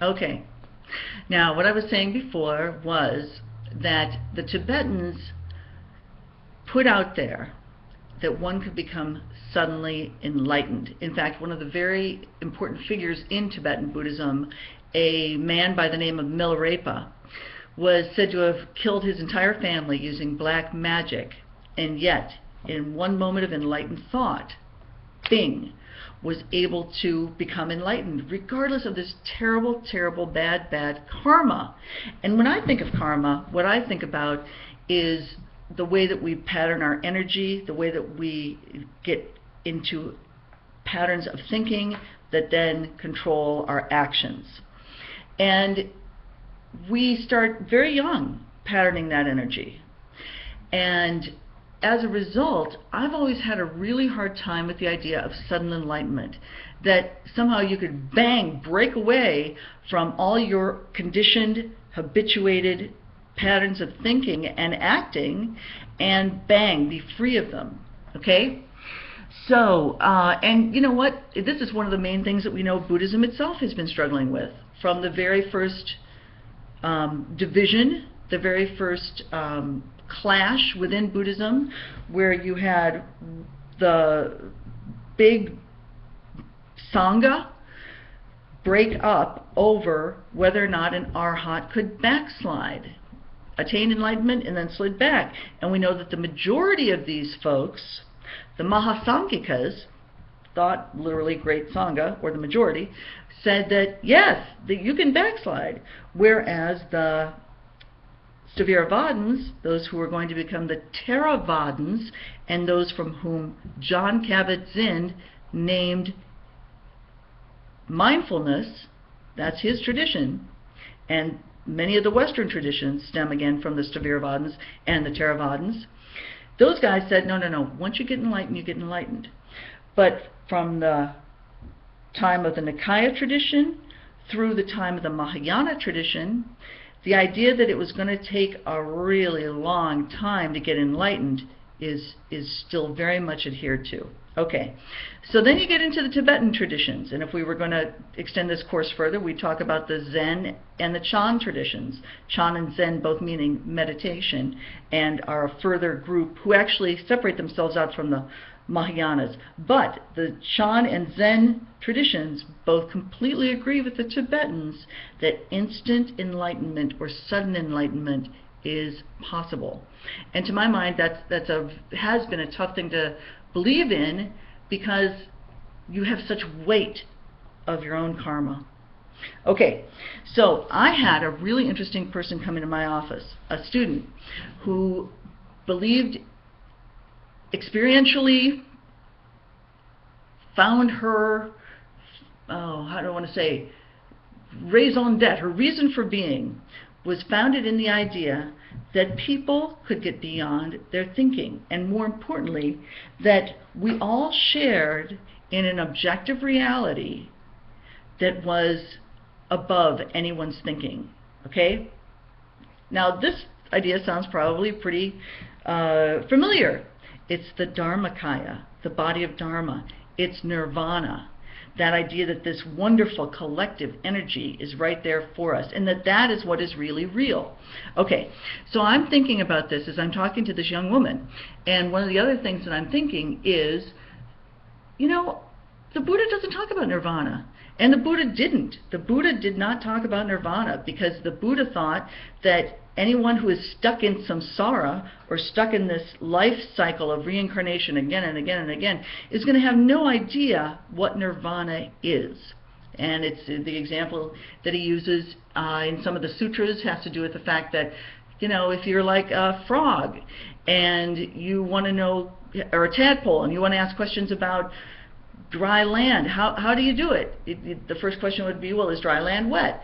Okay. Now, what I was saying before was that the Tibetans put out there that one could become suddenly enlightened. In fact, one of the very important figures in Tibetan Buddhism, a man by the name of Milarepa, was said to have killed his entire family using black magic, and yet, in one moment of enlightened thought, Bing was able to become enlightened, regardless of this terrible, terrible, bad karma. And when I think of karma, what I think about is the way that we pattern our energy, the way that we get into patterns of thinking that then control our actions. And we start very young patterning that energy. And as a result, I've always had a really hard time with the idea of sudden enlightenment, that somehow you could break away from all your conditioned, habituated patterns of thinking and acting, and be free of them. Okay? So, and you know what? This is one of the main things that we know Buddhism itself has been struggling with. From the very first division, the very first clash within Buddhism, where you had the big Sangha break up over whether or not an arhat could backslide, attained enlightenment and then slid back. And we know that the majority of these folks, the Mahasangikas, thought literally great Sangha, or the majority, said that yes, that you can backslide, whereas the Sthaviravadins, those who were going to become the Theravadins, and those from whom John Kabat-Zinn named mindfulness, that's his tradition, and many of the Western traditions stem again from the Sthaviravadins and the Theravadins. Those guys said, no, once you get enlightened, you get enlightened. But from the time of the Nikaya tradition through the time of the Mahayana tradition, the idea that it was going to take a really long time to get enlightened is still very much adhered to. Okay, so then you get into the Tibetan traditions, and if we were going to extend this course further, we'd talk about the Zen and the Chan traditions. Chan and Zen both meaning meditation, and are a further group who actually separate themselves out from the Mahayanas. But the Chan and Zen traditions both completely agree with the Tibetans that instant enlightenment or sudden enlightenment is possible. And to my mind, has been a tough thing to believe in, because you have such weight of your own karma. Okay, so I had a really interesting person come into my office, a student who believed experientially, found her, how do I want to say, raison d'etre, her reason for being, was founded in the idea that people could get beyond their thinking, and more importantly, that we all shared in an objective reality that was above anyone's thinking. Okay? Now, this idea sounds probably pretty familiar. It's the Dharmakaya, the body of Dharma. It's nirvana. That idea that this wonderful collective energy is right there for us, and that is what is really real. Okay, so I'm thinking about this as I'm talking to this young woman, and one of the other things that I'm thinking is, you know, the Buddha doesn't talk about nirvana. And the Buddha didn't. The Buddha did not talk about nirvana, because the Buddha thought that anyone who is stuck in samsara, or stuck in this life cycle of reincarnation again and again and again, is going to have no idea what nirvana is. And it's the example that he uses in some of the sutras has to do with the fact that, you know, if you're like a frog and you want to know, or a tadpole, and you want to ask questions about dry land, how do you do it? The first question would be, well, is dry land wet?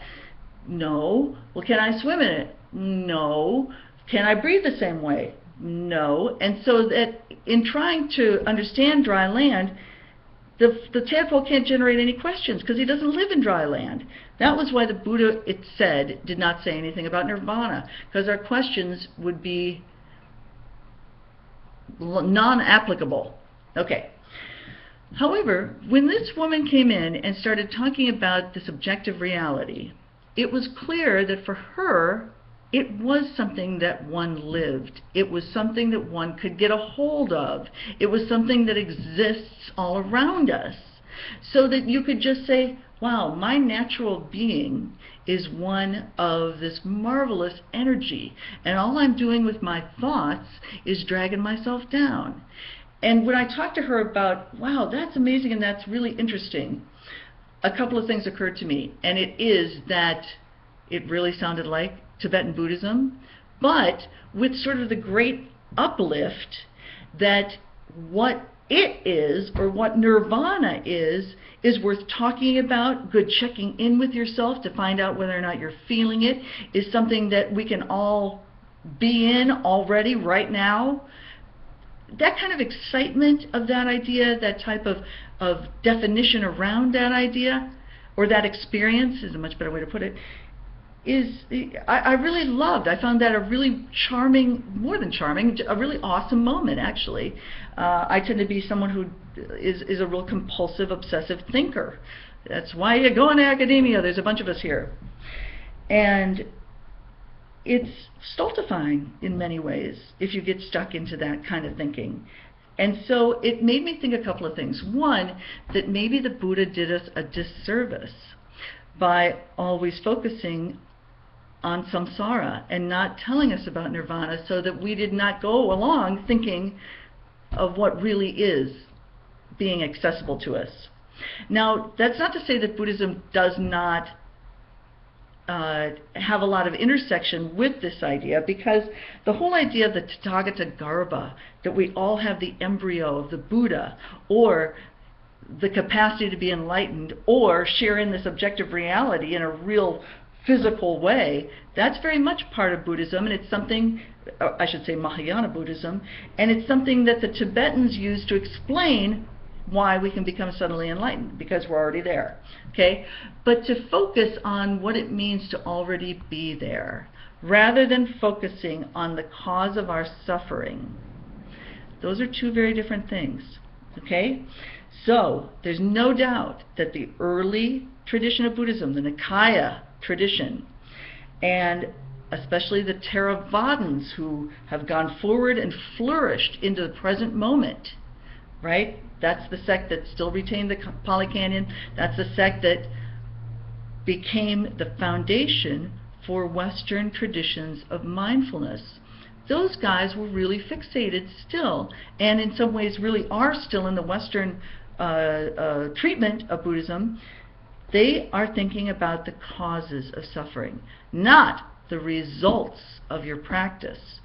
No. Well, can I swim in it? No. Can I breathe the same way? No. And so that in trying to understand dry land, the tadpole can't generate any questions, because he doesn't live in dry land. That was why the Buddha, it said, did not say anything about nirvana, because our questions would be non-applicable. Okay. However, when this woman came in and started talking about this objective reality, it was clear that for her, it was something that one lived. It was something that one could get a hold of. It was something that exists all around us. So that you could just say, wow, my natural being is one of this marvelous energy, and all I'm doing with my thoughts is dragging myself down. And when I talked to her about, wow, that's amazing and that's really interesting, a couple of things occurred to me. And it is that it really sounded like Tibetan Buddhism, but with sort of the great uplift that what it is, or what nirvana is worth talking about. Good checking in with yourself to find out whether or not you're feeling it is something that we can all be in already right now. That kind of excitement of that idea, that type of definition around that idea, or that experience is a much better way to put it, is I really loved. I found that a really charming, more than charming, a really awesome moment, actually. I tend to be someone who is a real compulsive, obsessive thinker. That's why you go into academia. There's a bunch of us here. And it's stultifying in many ways if you get stuck into that kind of thinking. And so it made me think a couple of things. One, that maybe the Buddha did us a disservice by always focusing on samsara and not telling us about nirvana, so that we did not go along thinking of what really is being accessible to us. Now, that's not to say that Buddhism does not have a lot of intersection with this idea, because the whole idea of the Tathagata Garbha, that we all have the embryo of the Buddha, or the capacity to be enlightened, or share in this objective reality in a real physical way, that's very much part of Buddhism, and it's something, I should say Mahayana Buddhism, and it's something that the Tibetans use to explain why we can become suddenly enlightened, because we're already there. Okay? But to focus on what it means to already be there, rather than focusing on the cause of our suffering, those are two very different things. Okay? So, there's no doubt that the early tradition of Buddhism, the Nikaya tradition, and especially the Theravadins who have gone forward and flourished into the present moment, right? That's the sect that still retained the Pali Canon. That's the sect that became the foundation for Western traditions of mindfulness. Those guys were really fixated still, and in some ways really are still in the Western treatment of Buddhism. They are thinking about the causes of suffering, not the results of your practice.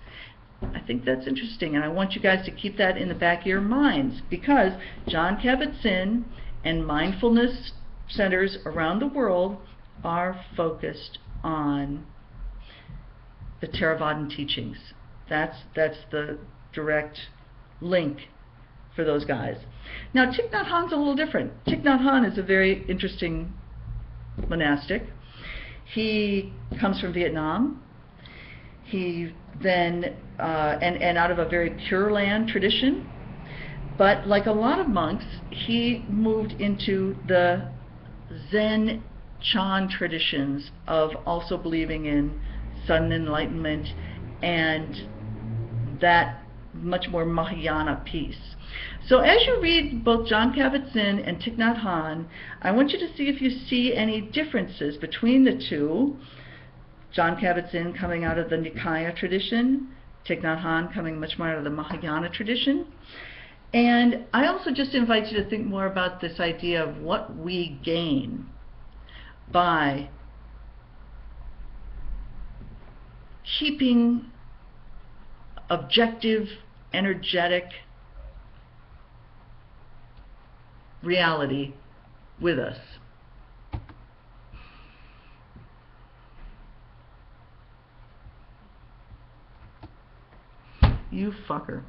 I think that's interesting, and I want you guys to keep that in the back of your minds, because Jon Kabat-Zinn and mindfulness centers around the world are focused on the Theravada teachings. That's the direct link for those guys. Now, Thich Nhat Hanh's a little different. Thich Nhat Hanh is a very interesting monastic. He comes from Vietnam. He then, and out of a very Pure Land tradition. But like a lot of monks, he moved into the Zen Chan traditions of also believing in sudden enlightenment and that much more Mahayana piece. So as you read both Jon Kabat-Zinn and Thich Nhat Hanh, I want you to see if you see any differences between the two. Jon Kabat-Zinn coming out of the Nikaya tradition, Thich Nhat Hanh coming much more out of the Mahayana tradition. And I also just invite you to think more about this idea of what we gain by keeping objective, energetic reality with us. You fucker.